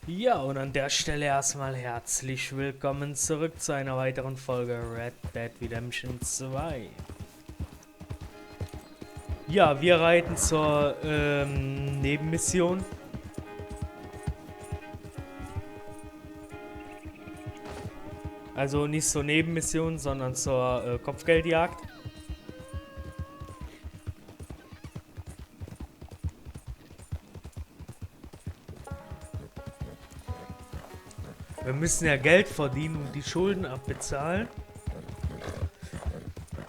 Ja, und an der Stelle erstmal herzlich willkommen zurück zu einer weiteren Folge Red Dead Redemption 2. Ja, wir reiten zur Nebenmission. Also nicht zur Nebenmission, sondern zur Kopfgeldjagd. Wir müssen ja Geld verdienen und die Schulden abbezahlen.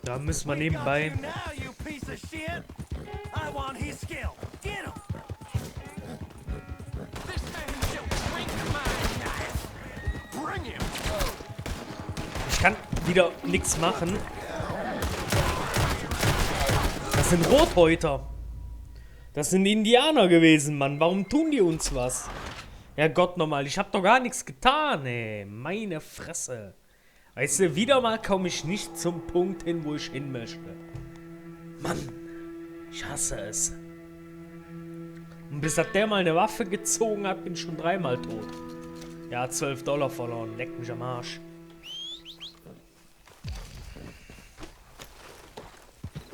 Da müssen wir nebenbei... Ich kann wieder nichts machen. Das sind Rothäuter. Das sind Indianer gewesen, Mann. Warum tun die uns was? Ja Gott nochmal, ich hab doch gar nichts getan, ey. Meine Fresse. Weißt du, wieder mal komme ich nicht zum Punkt hin, wo ich hin möchte. Mann, ich hasse es. Und bis hat der mal eine Waffe gezogen hat, bin ich schon dreimal tot. Ja, $12 verloren, leck mich am Arsch.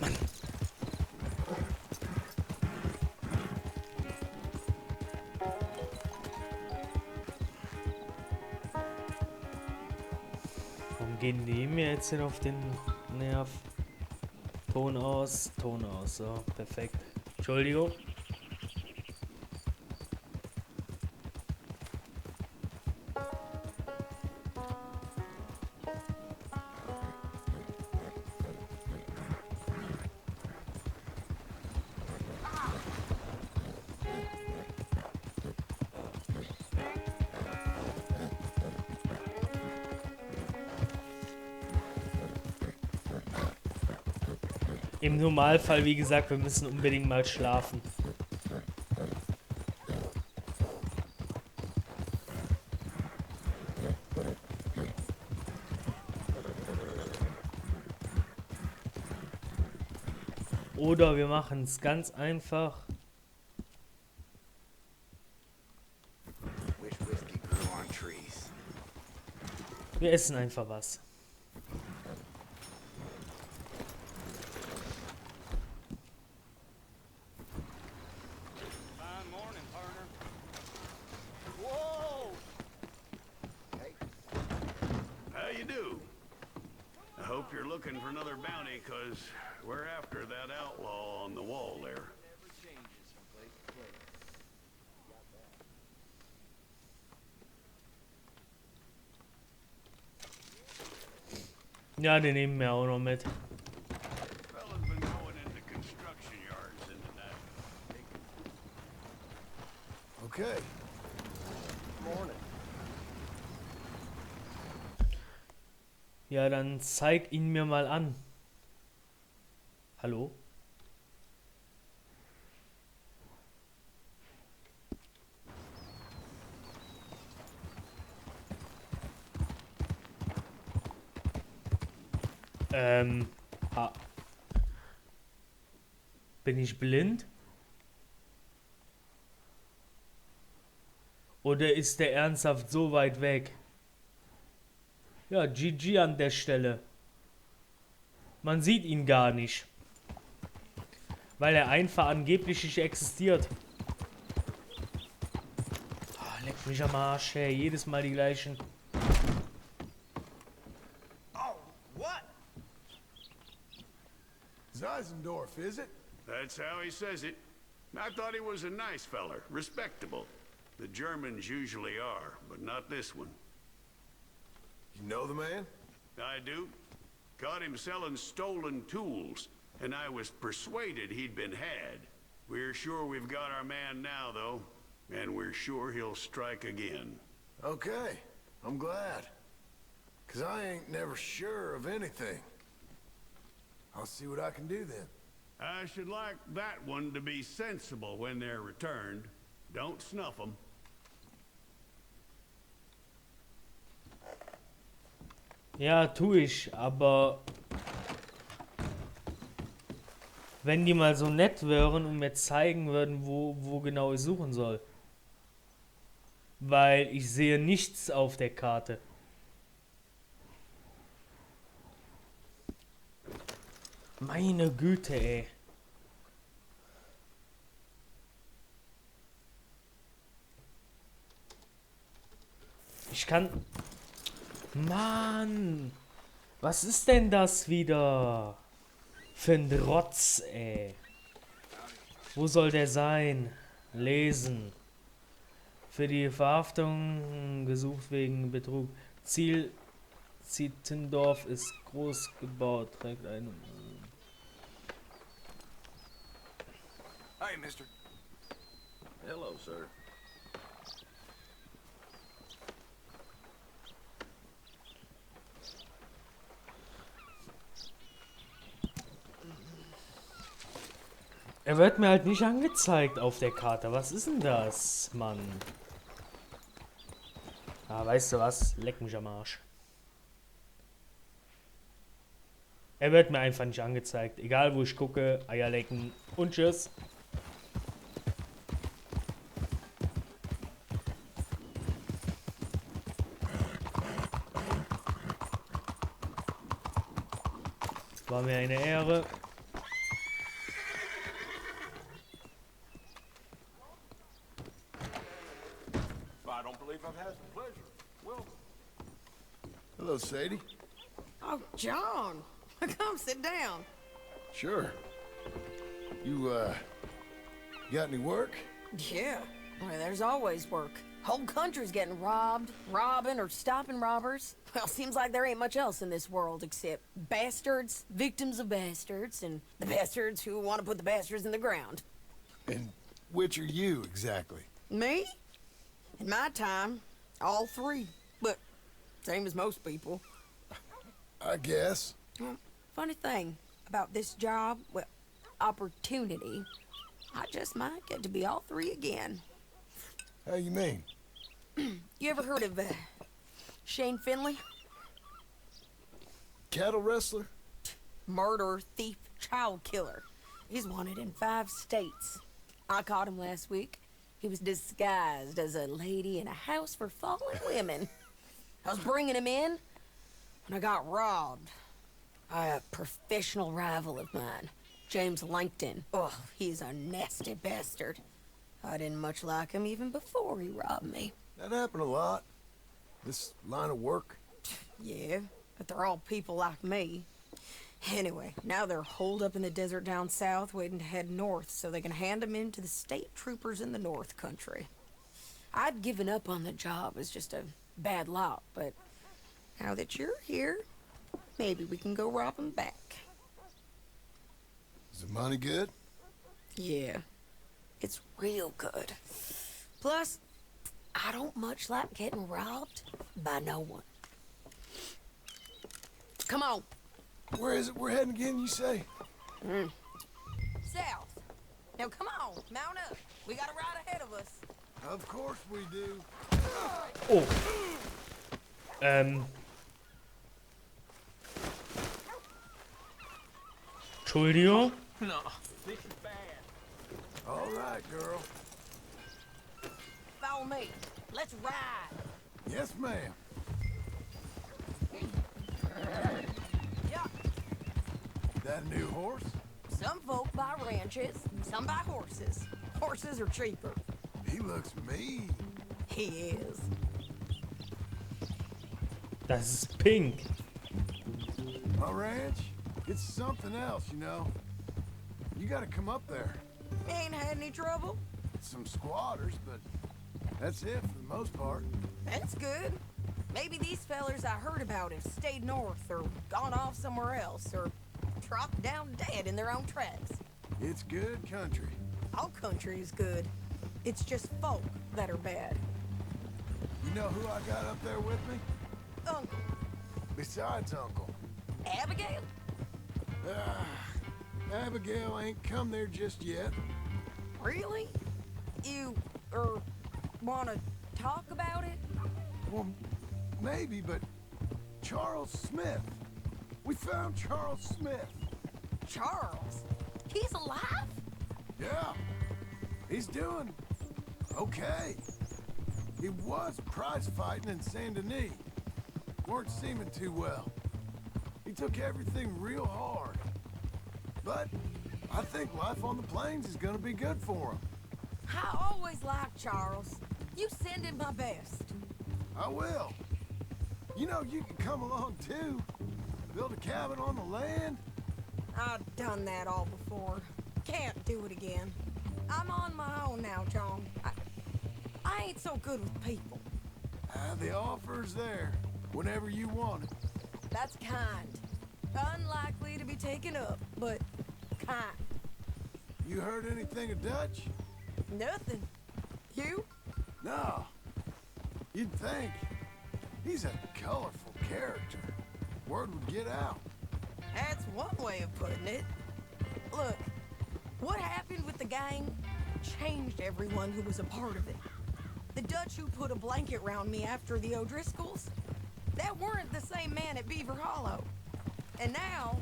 Mann. Warum gehen die mir jetzt hin auf den Nerv? Ton aus, so, perfekt. Entschuldigung. Im Normalfall, wie gesagt, wir müssen unbedingt mal schlafen. Oder wir machen es ganz einfach. Wir essen einfach was. Looking for another bounty, cause we're after that outlaw on the wall there. Ja, den nehmen wir auch noch mit. Okay. Morning. Ja, dann zeig ihn mir mal an. Hallo? Bin ich blind? Oder ist der ernsthaft so weit weg? Ja, GG an der Stelle. Man sieht ihn gar nicht. Weil er einfach angeblich nicht existiert. Oh, leck mich am Arsch, hey. Jedes Mal die gleichen. Oh, what? Zeisendorf, is it? That's how he says it. I thought he was a nice feller, respectable. The Germans usually are, but not this one. You know the man? I do. Caught him selling stolen tools, and I was persuaded he'd been had. We're sure we've got our man now, though, and we're sure he'll strike again. Okay, I'm glad. 'Cause I ain't never sure of anything. I'll see what I can do then. I should like that one to be sensible when they're returned. Don't snuff them. Ja, tue ich, aber wenn die mal so nett wären und mir zeigen würden, wo genau ich suchen soll. Weil ich sehe nichts auf der Karte. Meine Güte, ey. Ich kann... Mann! Was ist denn das wieder? Für ein Rotz, ey. Wo soll der sein? Lesen. Für die Verhaftung gesucht wegen Betrug. Ziel Zietendorf ist groß gebaut. Trägt ein... Hey, mister. Hello, sir. Er wird mir halt nicht angezeigt auf der Karte. Was ist denn das, Mann? Ah, weißt du was? Leck mich am Arsch. Er wird mir einfach nicht angezeigt. Egal wo ich gucke, Eier lecken und tschüss. War mir eine Ehre. I don't believe I've had the pleasure. Welcome. Hello, Sadie. Oh, John, come sit down. Sure. You, got any work? Yeah, well, there's always work. Whole country's getting robbed, robbing, or stopping robbers. Well, seems like there ain't much else in this world except bastards, victims of bastards, and the bastards who want to put the bastards in the ground. And which are you, exactly? Me? In my time, all three. But same as most people. I guess. Well, funny thing about this job, well, opportunity, I just might get to be all three again. How you mean? You ever heard of Shane Finley? Cattle wrestler? Murderer, thief, child killer. He's wanted in 5 states. I caught him last week. He was disguised as a lady in a house for fallen women. I was bringing him in when I got robbed by a professional rival of mine, James Langton. Oh, he's a nasty bastard. I didn't much like him even before he robbed me. That happened a lot. This line of work. Yeah, but they're all people like me. Anyway, now they're holed up in the desert down south waiting to head north so they can hand them in to the state troopers in the north country. I'd given up on the job as just a bad lot, but now that you're here, maybe we can go rob them back. Is the money good? Yeah, it's real good. Plus, I don't much like getting robbed by no one. Come on. Where is it we're heading again, you say? South. Now come on, mount up. We got a ride ahead of us. Of course we do. Oh. Entschuldigung. No, this is bad. All right, girl. Follow me. Let's ride. Yes, ma'am. Yeah. That a new horse? Some folk buy ranches, some buy horses. Horses are cheaper. He looks mean. He is. Das ist pink. My ranch? It's something else, you know. You gotta come up there. Ain't had any trouble? Some squatters, but that's it for the most part. That's good. Maybe these fellers I heard about have stayed north or gone off somewhere else or dropped down dead in their own tracks. It's good country. All country is good. It's just folk that are bad. You know who I got up there with me? Uncle. Besides Uncle. Abigail? Abigail ain't come there just yet. Really? You, wanna talk about it? Well, maybe, but Charles Smith. We found Charles Smith. Charles? He's alive? Yeah. He's doing okay. He was prize fighting in Saint Denis. Weren't seeming too well. He took everything real hard. But I think life on the plains is gonna be good for him. I always liked Charles. You send him my best. I will. You know, you can come along too. Build a cabin on the land. I've done that all before. Can't do it again. I'm on my own now, John. I ain't so good with people. The offer's there whenever you want it. That's kind. Unlikely to be taken up, but kind. You heard anything of Dutch? Nothing. You? No. You'd think. He's a colorful character. Word would get out. That's one way of putting it. Look, what happened with the gang changed everyone who was a part of it. The Dutch who put a blanket round me after the O'Driscolls, that weren't the same man at Beaver Hollow. And now,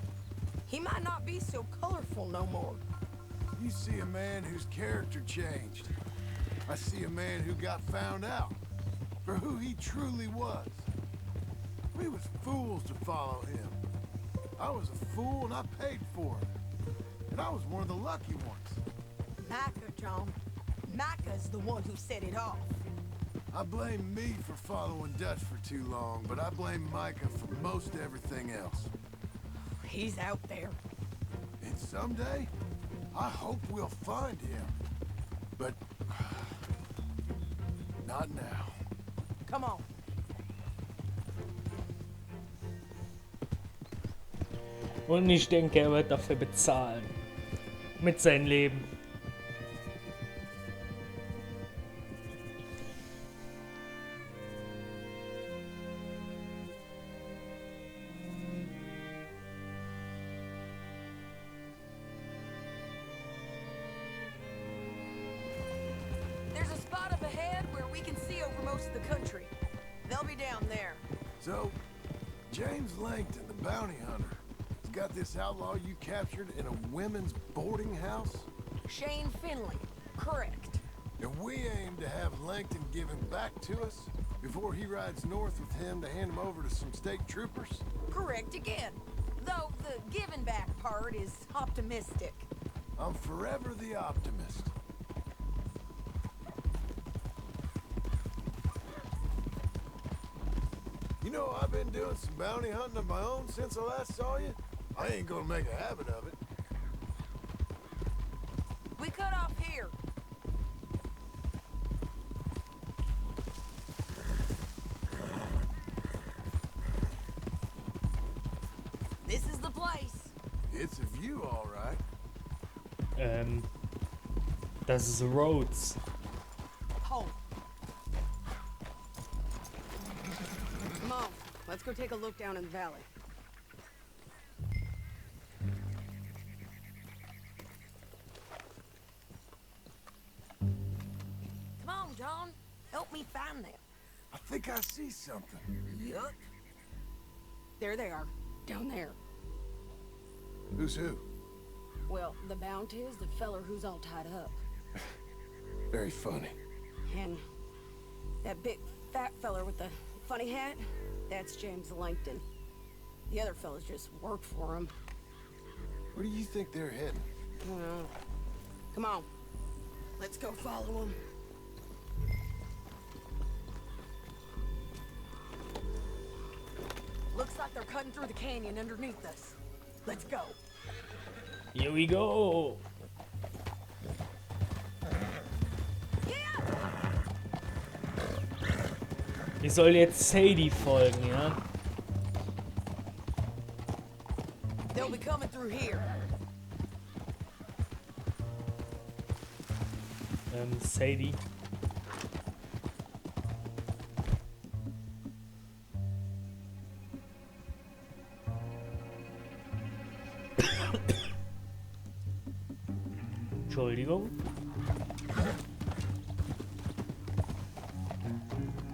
he might not be so colorful no more. You see a man whose character changed. I see a man who got found out for who he truly was. We was fools to follow him. I was a fool and I paid for it. And I was one of the lucky ones. Micah, John. Micah's the one who set it off. I blame me for following Dutch for too long, but I blame Micah for most everything else. He's out there. And someday, I hope we'll find him. But not now. Come on. Und ich denke, er wird dafür bezahlen. Mit seinem Leben. There's a spot up ahead where we can see over most of the country. They'll be down there. So, James Langton, the bounty hunter, has got this outlaw you captured in a women's boarding house? Shane Finley. Correct. And we aim to have Langton give him back to us before he rides north with him to hand him over to some state troopers? Correct again. Though the giving back part is optimistic. I'm forever the optimist. You know, I've been doing some bounty hunting of my own since I last saw you. I ain't gonna make a habit of it. We cut off here. This is the place. It's a view, all right. Das ist Rhodes. Home. Come on, let's go take a look down in the valley. Come on, John. Help me find them. I think I see something. Yup. There they are, down there. Who's who? Well, the bounty is the feller who's all tied up. Very funny. And that big fat feller with the funny hat, that's James Langton. The other fellas just work for him. Where do you think they're heading? I don't know. Come on. Let's go follow them. Looks like they're cutting through the canyon underneath us. Let's go. Here we go. Ich soll jetzt Sadie folgen, ja? They'll be coming through here. Sadie. Entschuldigung.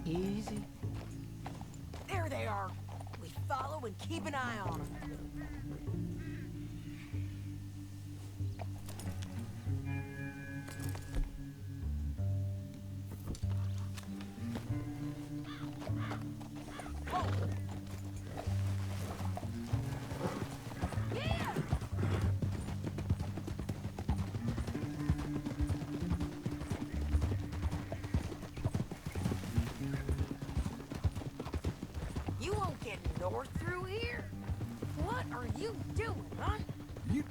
Easy. There they are. We follow and keep an eye on them. North through here? What are you doing, huh? You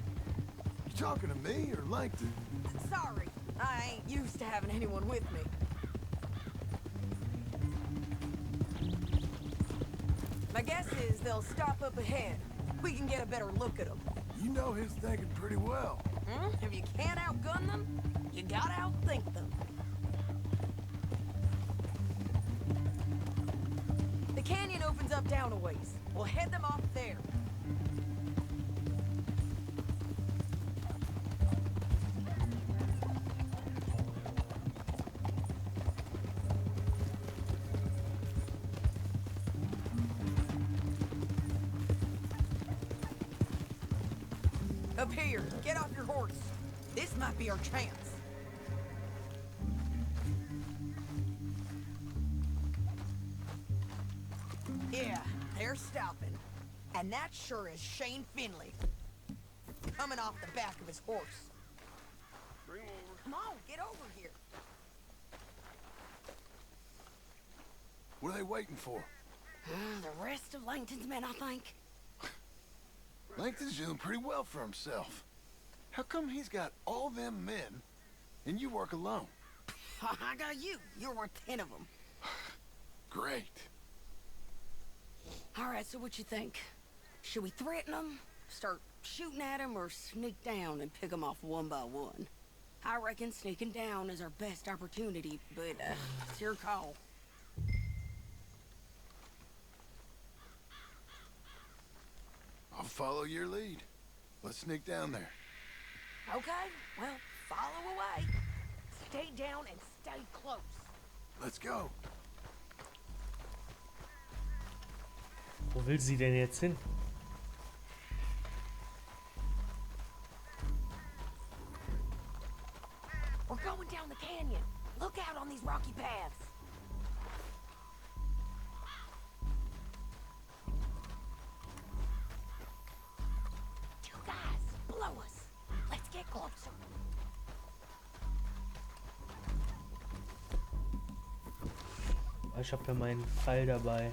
talking to me or Langton? Sorry, I ain't used to having anyone with me. My guess is they'll stop up ahead. We can get a better look at them. You know his thinking pretty well. If you can't outgun them, you gotta outthink them. The canyon opens up down a ways. We'll head them off there. Up here, get off your horse. This might be our chance. Yeah, they're stopping. And that sure is Shane Finley. Coming off the back of his horse. Bring him over. Come on, get over here. What are they waiting for? The rest of Langton's men, I think. Langton's doing pretty well for himself. How come he's got all them men and you work alone? I got you. You're worth 10 of them. Great. All right, so what you think? Should we threaten them, start shooting at them, or sneak down and pick them off one by one? I reckon sneaking down is our best opportunity, but it's your call. I'll follow your lead. Let's sneak down there. Okay, well, follow away. Stay down and stay close. Let's go. Wo will sie denn jetzt hin? We're going down the canyon. Look out on these rocky paths. Two guys below us. Let's get closer. Ich habe ja meinen Pfeil dabei.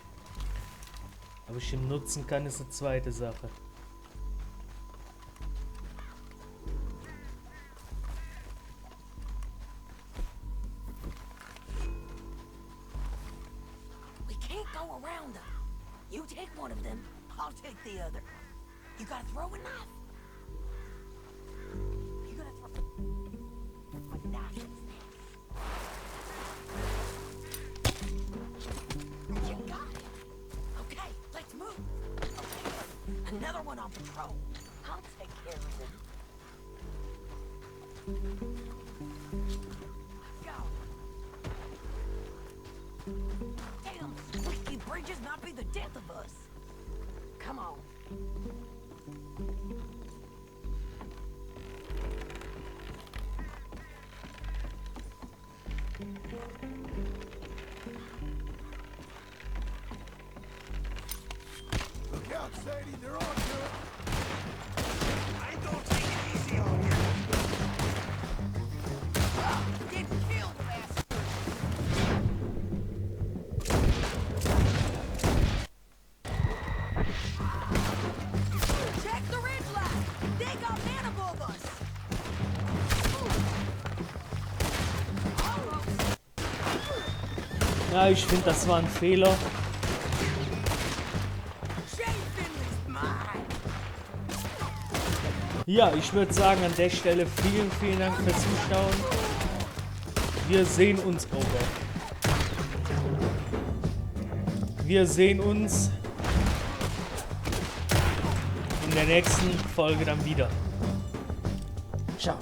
Ob ich ihn nutzen kann, ist eine zweite Sache. We can't go around them. You take one of them, I'll take the other. You gotta throw a knife. You gotta throw a knife in his neck. You got it. Okay, let's move. Okay, another one on patrol. I'll take care of him. Go. Damn, squeaky bridges might be the death of us. Come on. Look out, Sadie. They're on to it. I don't take it easy on you. Get killed, bastard! Check the ridge line! They got men above us! Almost! Ja, ich finde, das war ein Fehler. Shane Finley's mine! Ja, ich würde sagen, an der Stelle vielen, vielen Dank fürs Zuschauen. Wir sehen uns, oh Gott. Wir sehen uns in der nächsten Folge dann wieder. Ciao.